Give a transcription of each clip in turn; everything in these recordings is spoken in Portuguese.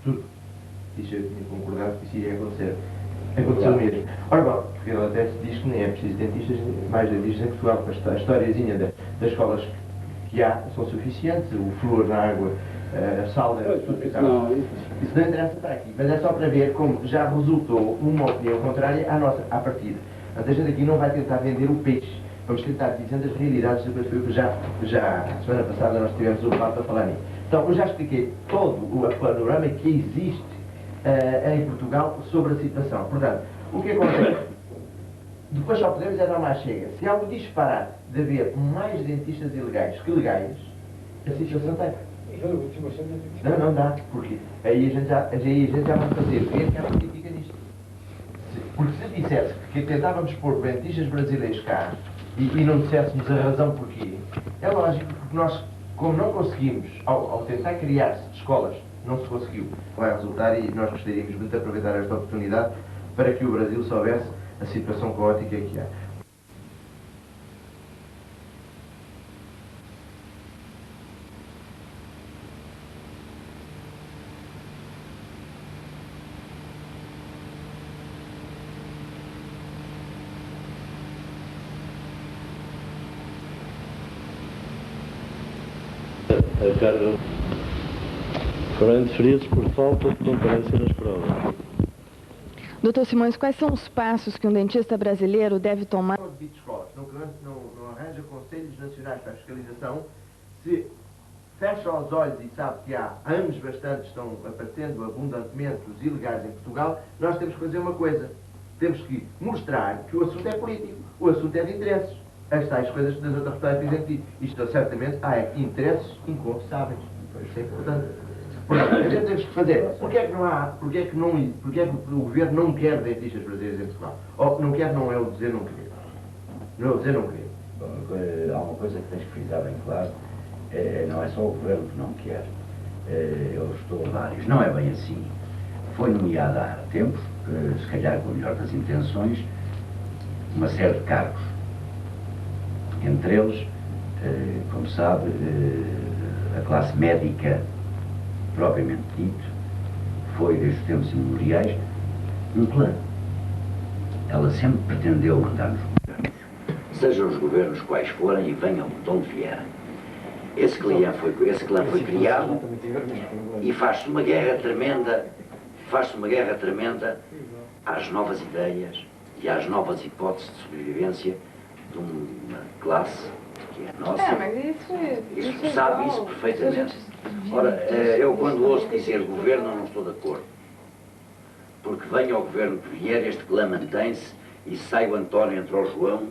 tudo. Isso eu tinha concordado que isso iria acontecer. Aconteceu mesmo. Ora bom, porque ele até se diz que nem é preciso dentistas, mais dentistas em Portugal, porque a historiazinha das escolas que há são suficientes, o flúor na água, a sal da Isso não interessa para aqui, mas é só para ver como já resultou uma opinião contrária à nossa, à partida. Portanto, a gente aqui não vai tentar vender o peixe, vamos tentar dizer as realidades sobre as coisas que já a semana passada nós tivemos o debate a falar nisso. Então, eu já expliquei todo o panorama que existe em Portugal sobre a situação. Portanto, o que acontece? Depois só podemos dar mais chega. Se há um disparate de haver mais dentistas ilegais que legais, a situação está. Não dá, porque aí a gente já vai fazer ver que há política nisto. Porque se dissesse que tentávamos pôr dentistas brasileiros cá e não disséssemos a razão porquê, é lógico, porque nós, como não conseguimos, ao tentar criar escolas, não se conseguiu, vai resultar, e nós gostaríamos muito de aproveitar esta oportunidade para que o Brasil soubesse a situação caótica que há. A carga foram indeferidos por falta de comparência nas provas. Doutor Simões, quais são os passos que um dentista brasileiro deve tomar? Não divide escolas, não arranja conselhos nacionais para a fiscalização, se fecha os olhos e sabe que há anos bastantes estão aparecendo abundantemente os ilegais em Portugal, nós temos que fazer uma coisa. Temos que mostrar que o assunto é político, o assunto é de interesses. As tais coisas que das outras pessoas dizem que isto certamente há interesses inconfessáveis. Isso é importante. Portanto, a gente temos que fazer. Porquê é que não há, porquê é que o governo não quer dentistas brasileiros em Portugal? Ou não quer, não é o dizer não querer. Não é o dizer não querer. Bom, há uma coisa que tens que frisar bem claro, não é só o governo que não quer. Eu estou a vários. Não é bem assim. Foi nomeada há tempos, se calhar com a melhor das intenções, uma série de cargos. Entre eles, como sabe, a classe médica propriamente dito, foi desde os tempos imemoriais um clã. Ela sempre pretendeu mandar nos governos, sejam os governos quais forem e venham de onde vierem. Esse clã foi criado e faz-se uma guerra tremenda, às novas ideias e às novas hipóteses de sobrevivência de uma classe que é nossa. Mas Isso sabe isso perfeitamente. Ora, eu quando ouço dizer governo não estou de acordo. Porque venha o governo que vier, este clã mantém-se e sai o António, entra o João.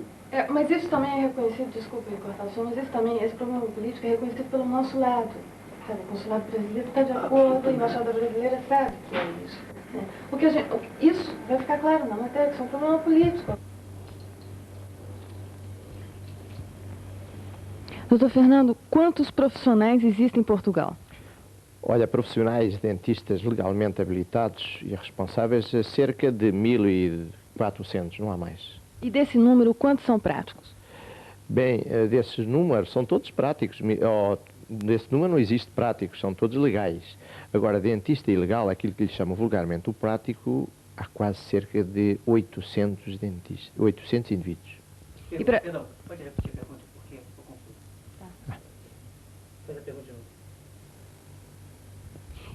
Mas isso também é reconhecido, desculpe cortar o senhor, mas esse problema político é reconhecido pelo nosso lado. Sabe, o consulado brasileiro está de acordo, a embaixada brasileira sabe que é isso. Isso vai ficar claro na matéria, que isso é um problema político. Doutor Fernando, quantos profissionais existem em Portugal? Olha, profissionais dentistas legalmente habilitados e responsáveis, cerca de 1.400, não há mais. E desse número, quantos são práticos? Bem, desses números são todos práticos. Desse número não existe práticos, são todos legais. Agora, dentista ilegal, aquilo que lhe chama vulgarmente o prático, há quase cerca de 800 dentistas, 800 indivíduos. Perdão, pode repetir a pergunta, porque eu confuso. Faz a pergunta de novo.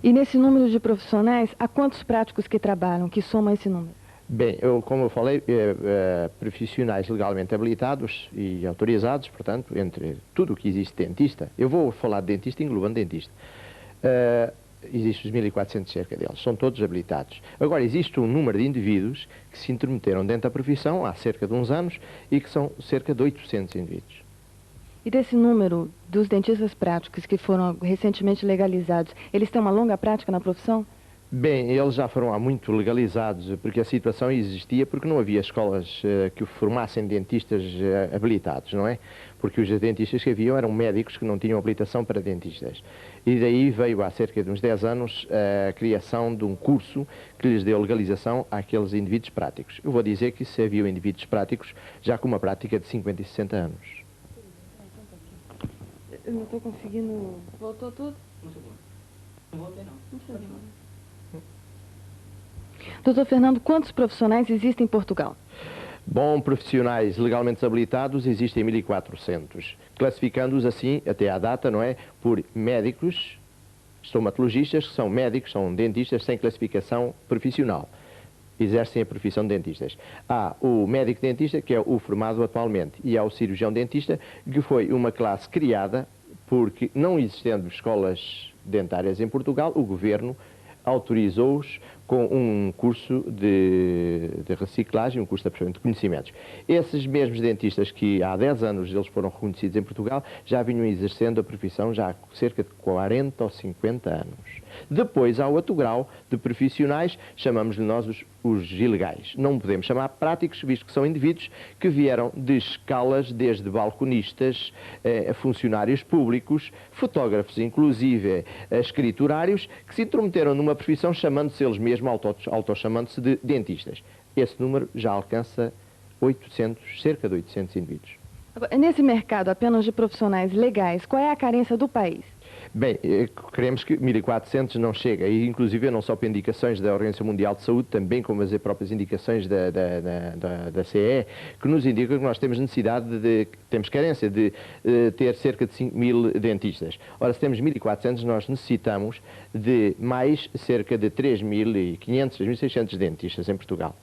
E nesse número de profissionais, há quantos práticos que trabalham, que somam esse número? Bem, como eu falei, profissionais legalmente habilitados e autorizados, portanto, entre tudo o que existe dentista, eu vou falar de dentista englobando dentista, existem os 1.400 cerca deles, são todos habilitados. Agora, existe um número de indivíduos que se intrometeram dentro da profissão há cerca de uns anos e que são cerca de 800 indivíduos. E desse número dos dentistas práticos que foram recentemente legalizados, eles têm uma longa prática na profissão? Bem, eles já foram há muito legalizados, porque a situação existia porque não havia escolas que formassem dentistas habilitados, não é? Porque os dentistas que haviam eram médicos que não tinham habilitação para dentistas. E daí veio há cerca de uns 10 anos a criação de um curso que lhes deu legalização àqueles indivíduos práticos. Eu vou dizer que se haviam indivíduos práticos já com uma prática de 50 e 60 anos. Eu não estou conseguindo... Voltou tudo? Um segundo. Não voltei não. Um segundo. Doutor Fernando, quantos profissionais existem em Portugal? Bom, profissionais legalmente desabilitados existem 1.400, classificando-os assim, até à data, não é, por médicos, estomatologistas, que são médicos, são dentistas sem classificação profissional, exercem a profissão de dentistas. Há o médico dentista, que é o formado atualmente, e há o cirurgião dentista, que foi uma classe criada porque, não existendo escolas dentárias em Portugal, o governo autorizou-os com um curso de reciclagem, um curso de aperfeiçoamento de conhecimentos. Esses mesmos dentistas que há 10 anos eles foram reconhecidos em Portugal, já vinham exercendo a profissão já há cerca de 40 ou 50 anos. Depois há outro grau de profissionais, chamamos-lhe nós os ilegais. Não podemos chamar práticos, visto que são indivíduos que vieram de escalas desde balconistas, funcionários públicos, fotógrafos, inclusive escriturários, que se intrometeram numa profissão chamando-se eles mesmos, auto-chamando-se de dentistas. Esse número já alcança 800, cerca de 800 indivíduos. Agora, nesse mercado apenas de profissionais legais, qual é a carência do país? Bem, queremos que 1.400 não chega, e inclusive não só por indicações da Organização Mundial de Saúde, também como as próprias indicações da CE, que nos indicam que nós temos necessidade temos carência de ter cerca de 5.000 dentistas. Ora, se temos 1.400, nós necessitamos de mais cerca de 3.500, 3.600 dentistas em Portugal.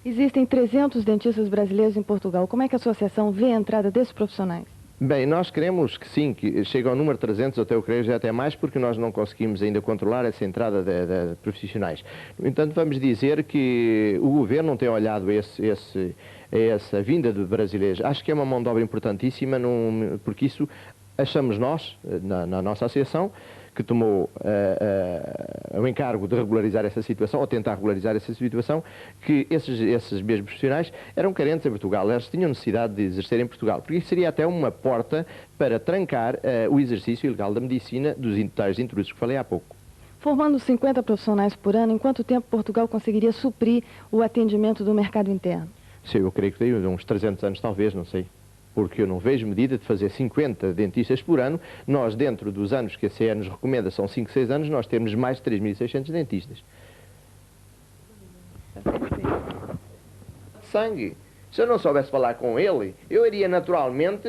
Existem 300 dentistas brasileiros em Portugal. Como é que a associação vê a entrada desses profissionais? Bem, nós queremos que sim, que chegue ao número 300, até eu creio já até mais, porque nós não conseguimos ainda controlar essa entrada de profissionais. No entanto, vamos dizer que o governo não tem olhado essa vinda de brasileiros. Acho que é uma mão de obra importantíssima, porque isso achamos nós, na nossa associação, que tomou o encargo de regularizar essa situação, ou tentar regularizar essa situação, que esses mesmos profissionais eram carentes em Portugal, eles tinham necessidade de exercer em Portugal, porque isso seria até uma porta para trancar o exercício ilegal da medicina dos tais intrusos que falei há pouco. Formando 50 profissionais por ano, em quanto tempo Portugal conseguiria suprir o atendimento do mercado interno? Sim, eu creio que tem uns 300 anos talvez, não sei. Porque eu não vejo medida de fazer 50 dentistas por ano. Nós, dentro dos anos que a CE nos recomenda, são 5, 6 anos, nós temos mais de 3.600 dentistas. Sangue. Se eu não soubesse falar com ele, eu iria naturalmente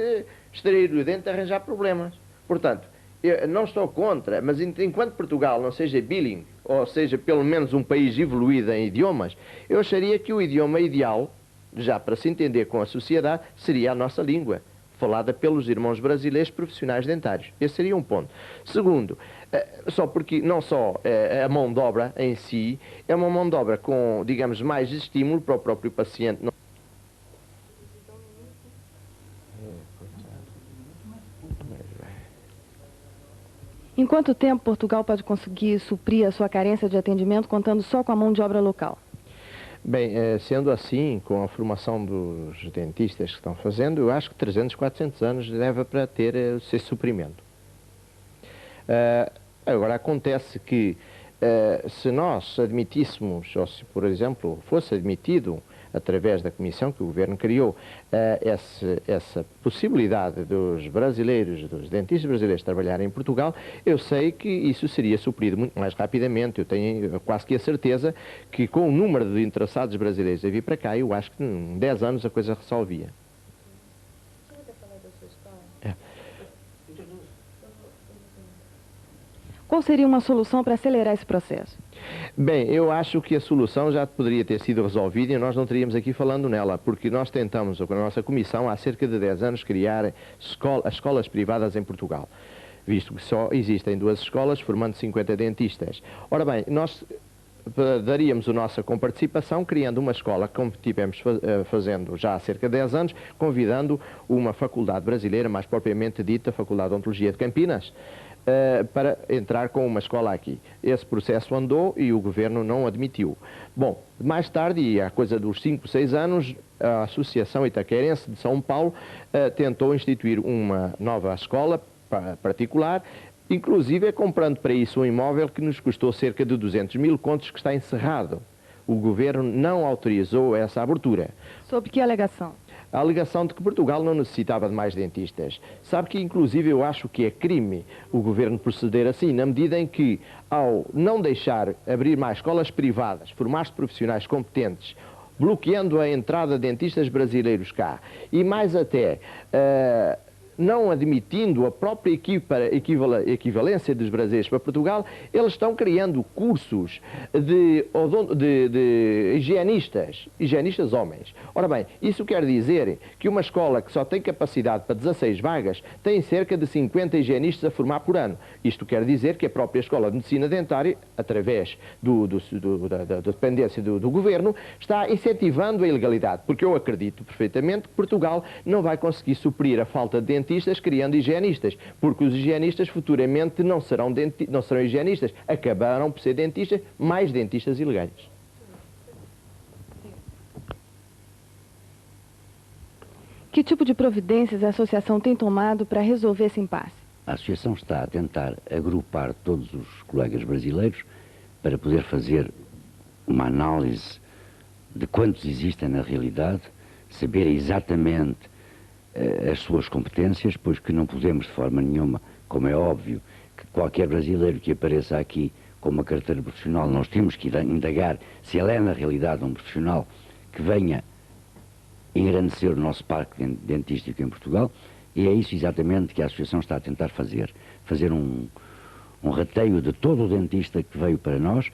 extrair o dente e arranjar problemas. Portanto, eu não estou contra, mas enquanto Portugal não seja bilingue, ou seja, pelo menos um país evoluído em idiomas, eu acharia que o idioma ideal, já para se entender com a sociedade, seria a nossa língua, falada pelos irmãos brasileiros profissionais dentários. Esse seria um ponto. Segundo, só porque não só a mão de obra em si, é uma mão de obra com, digamos, mais estímulo para o próprio paciente. Em quanto tempo Portugal pode conseguir suprir a sua carência de atendimento contando só com a mão de obra local? Bem, sendo assim, com a formação dos dentistas que estão fazendo, eu acho que 300, 400 anos leva para ter esse suprimento. Agora, acontece que se nós admitíssemos, ou se, por exemplo, fosse admitido, através da comissão que o governo criou, essa possibilidade dos brasileiros, dos dentistas brasileiros trabalharem em Portugal, eu sei que isso seria suprido muito mais rapidamente. Eu tenho quase que a certeza que com o número de interessados brasileiros a vir para cá, eu acho que em 10 anos a coisa resolvia. Qual seria uma solução para acelerar esse processo? Bem, eu acho que a solução já poderia ter sido resolvida e nós não teríamos aqui falando nela, porque nós tentamos, com a nossa comissão, há cerca de 10 anos, criar as escolas privadas em Portugal, visto que só existem 2 escolas formando 50 dentistas. Ora bem, nós daríamos a nossa comparticipação criando uma escola, como tivemos fazendo já há cerca de 10 anos, convidando uma faculdade brasileira, mais propriamente dita Faculdade de Odontologia de Campinas, para entrar com uma escola aqui. Esse processo andou e o governo não admitiu. Bom, mais tarde, e há coisa dos 5, 6 anos, a Associação Itaquerense de São Paulo tentou instituir uma nova escola particular, inclusive comprando para isso um imóvel que nos custou cerca de 200.000 contos, que está encerrado. o Governo não autorizou essa abertura. Sob que alegação? A alegação de que Portugal não necessitava de mais dentistas. Sabe que, inclusive, eu acho que é crime o Governo proceder assim, na medida em que, ao não deixar abrir mais escolas privadas, formar-se profissionais competentes, bloqueando a entrada de dentistas brasileiros cá, e mais até não admitindo a própria equivalência dos brasileiros para Portugal, eles estão criando cursos de higienistas homens. Ora bem, isso quer dizer que uma escola que só tem capacidade para 16 vagas tem cerca de 50 higienistas a formar por ano. Isto quer dizer que a própria Escola de Medicina Dentária, através da dependência do Governo, está incentivando a ilegalidade, porque eu acredito perfeitamente que Portugal não vai conseguir suprir a falta de dentistas criando higienistas, porque os higienistas futuramente não serão higienistas, acabarão por ser dentistas, mais dentistas ilegais. Que tipo de providências a associação tem tomado para resolver esse impasse? A associação está a tentar agrupar todos os colegas brasileiros para poder fazer uma análise de quantos existem na realidade, saber exatamente as suas competências, pois que não podemos de forma nenhuma, como é óbvio, que qualquer brasileiro que apareça aqui com uma carteira profissional, nós temos que indagar se ele é na realidade um profissional que venha engrandecer o nosso parque dentístico em Portugal, e é isso exatamente que a associação está a tentar fazer um rateio de todo o dentista que veio para nós,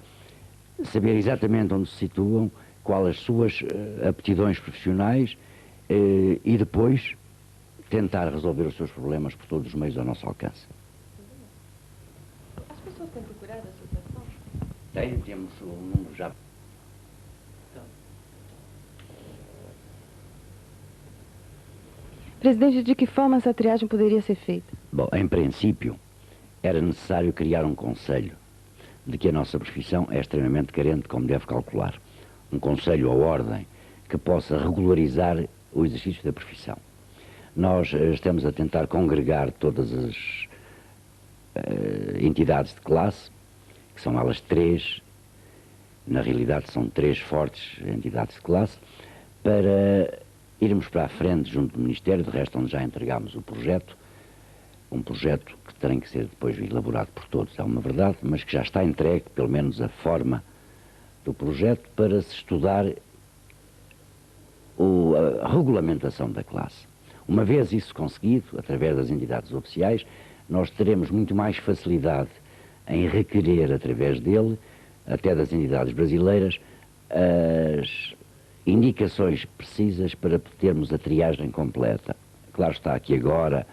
saber exatamente onde se situam, quais as suas aptidões profissionais, e depois tentar resolver os seus problemas por todos os meios ao nosso alcance. As pessoas têm procurado a associação? Temos um número já. Presidente, de que forma essa triagem poderia ser feita? Bom, em princípio, era necessário criar um conselho de que a nossa profissão é extremamente carente, como deve calcular. Um conselho ou ordem que possa regularizar o exercício da profissão. Nós estamos a tentar congregar todas as entidades de classe, que são elas 3, na realidade são 3 fortes entidades de classe, para irmos para a frente junto do Ministério, de resto onde já entregámos o projeto, um projeto que tem que ser depois elaborado por todos, é uma verdade, mas que já está entregue, pelo menos a forma do projeto, para se estudar a regulamentação da classe. Uma vez isso conseguido, através das entidades oficiais, nós teremos muito mais facilidade em requerer, através dele, até das entidades brasileiras, as indicações precisas para termos a triagem completa. Claro está, aqui agora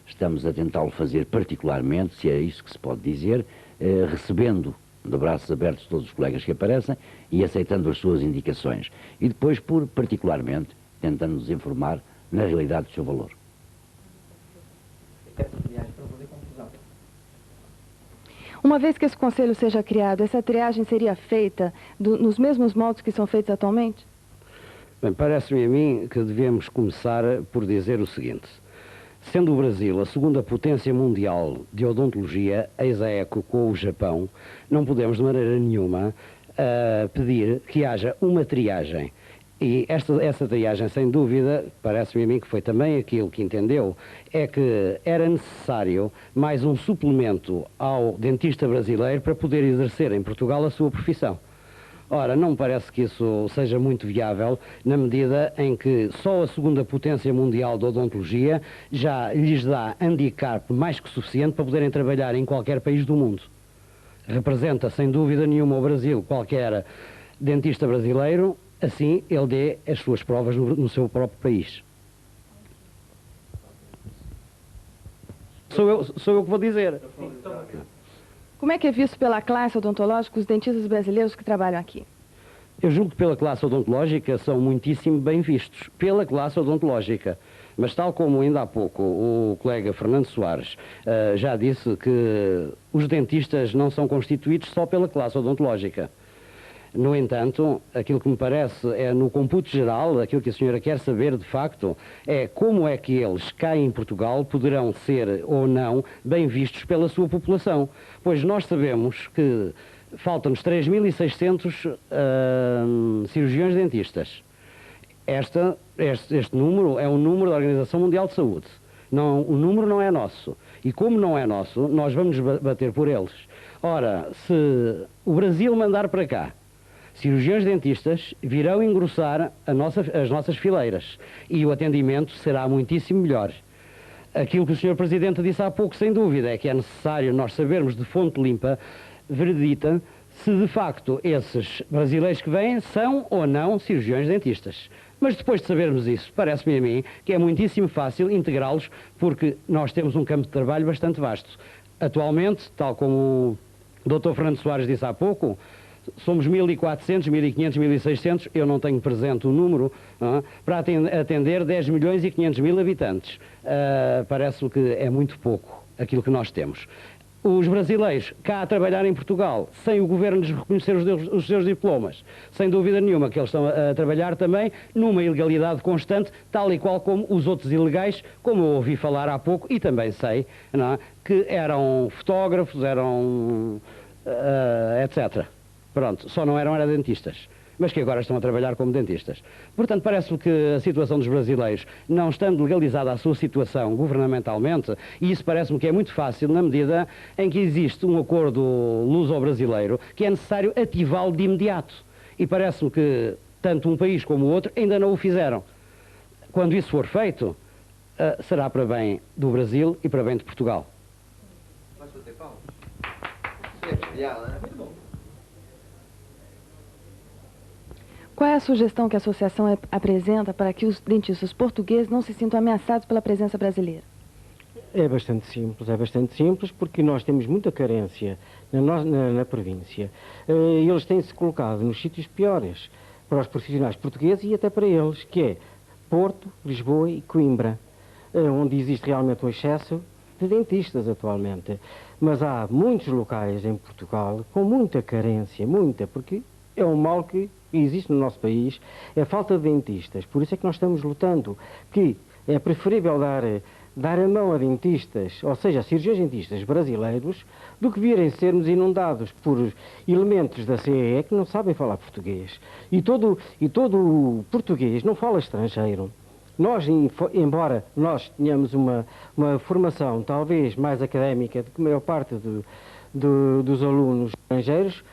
estamos a tentá-lo fazer particularmente, se é isso que se pode dizer, recebendo de braços abertos todos os colegas que aparecem e aceitando as suas indicações. E depois, particularmente, tentando nos informar na realidade do seu valor. Uma vez que esse conselho seja criado, essa triagem seria feita nos mesmos modos que são feitos atualmente? Bem, parece-me a mim que devemos começar por dizer o seguinte. Sendo o Brasil a segunda potência mundial de odontologia, ex aequo com o Japão, não podemos de maneira nenhuma pedir que haja uma triagem. E essa triagem, sem dúvida, parece-me a mim que foi também aquilo que entendeu, é que era necessário mais um suplemento ao dentista brasileiro para poder exercer em Portugal a sua profissão. Ora, não me parece que isso seja muito viável, na medida em que só a segunda potência mundial de odontologia já lhes dá handicap mais que suficiente para poderem trabalhar em qualquer país do mundo. Representa, sem dúvida nenhuma, o Brasil, qualquer dentista brasileiro, assim ele dê as suas provas no seu próprio país. Sou eu que vou dizer. Como é que é visto pela classe odontológica os dentistas brasileiros que trabalham aqui? Eu julgo que pela classe odontológica são muitíssimo bem vistos, pela classe odontológica. Mas tal como ainda há pouco o colega Fernando Soares já disse que os dentistas não são constituídos só pela classe odontológica. No entanto, aquilo que me parece é, no computo geral, aquilo que a senhora quer saber de facto, é como é que eles cá em Portugal poderão ser ou não bem vistos pela sua população. Pois nós sabemos que faltam-nos 3.600 cirurgiões dentistas. Este número é um número da Organização Mundial de Saúde. Não, o número não é nosso. E como não é nosso, nós vamos bater por eles. Ora, se o Brasil mandar para cá cirurgiões dentistas, virão engrossar as nossas fileiras e o atendimento será muitíssimo melhor. Aquilo que o Sr. Presidente disse há pouco, sem dúvida, é que é necessário nós sabermos de fonte limpa, veredita, se de facto esses brasileiros que vêm são ou não cirurgiões dentistas. Mas depois de sabermos isso, parece-me a mim que é muitíssimo fácil integrá-los, porque nós temos um campo de trabalho bastante vasto. Atualmente, tal como o Dr. Fernando Soares disse há pouco, somos 1.400, 1.500, 1.600, eu não tenho presente o número, para atender 10 milhões e 500 mil habitantes. Parece-me que é muito pouco aquilo que nós temos. Os brasileiros cá a trabalhar em Portugal, sem o governo lhes reconhecer os seus diplomas, sem dúvida nenhuma que eles estão a trabalhar também numa ilegalidade constante, tal e qual como os outros ilegais, como eu ouvi falar há pouco, e também sei, que eram fotógrafos, eram etc. Pronto, só não eram dentistas, mas que agora estão a trabalhar como dentistas. Portanto, parece-me que a situação dos brasileiros, não estando legalizada a sua situação governamentalmente, e isso parece-me que é muito fácil na medida em que existe um acordo luso-brasileiro que é necessário ativá-lo de imediato. E parece-me que tanto um país como o outro ainda não o fizeram. Quando isso for feito, será para bem do Brasil e para bem de Portugal. Posso bater palmas? Isso é genial, não é? Muito bom. Qual é a sugestão que a associação apresenta para que os dentistas portugueses não se sintam ameaçados pela presença brasileira? É bastante simples, porque nós temos muita carência na província. Eles têm-se colocado nos sítios piores para os profissionais portugueses e até para eles, que é Porto, Lisboa e Coimbra, onde existe realmente um excesso de dentistas atualmente. Mas há muitos locais em Portugal com muita carência, porque é um mal que existe no nosso país, é a falta de dentistas. Por isso é que nós estamos lutando, que é preferível dar a mão a dentistas, ou seja, a cirurgiões dentistas brasileiros, do que virem sermos inundados por elementos da CEE que não sabem falar português. E todo o português não fala estrangeiro. Nós, embora nós tenhamos uma formação talvez mais académica do que a maior parte dos alunos estrangeiros,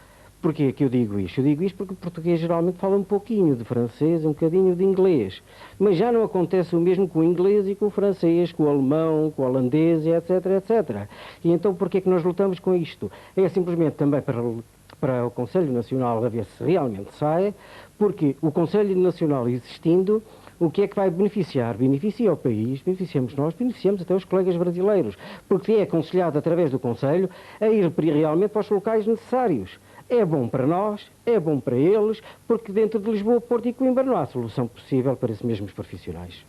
porquê é que eu digo isto? Eu digo isto porque o português geralmente fala um pouquinho de francês, um bocadinho de inglês. Mas já não acontece o mesmo com o inglês e com o francês, com o alemão, com o holandês, etc, etc. E então porquê é que nós lutamos com isto? É simplesmente também para o Conselho Nacional a ver se realmente sai, porque o Conselho Nacional existindo, o que é que vai beneficiar? Beneficia o país, beneficiamos nós, beneficiamos até os colegas brasileiros, porque é aconselhado através do Conselho a ir realmente para os locais necessários. É bom para nós, é bom para eles, porque dentro de Lisboa, Porto e Coimbra não há solução possível para esses mesmos profissionais.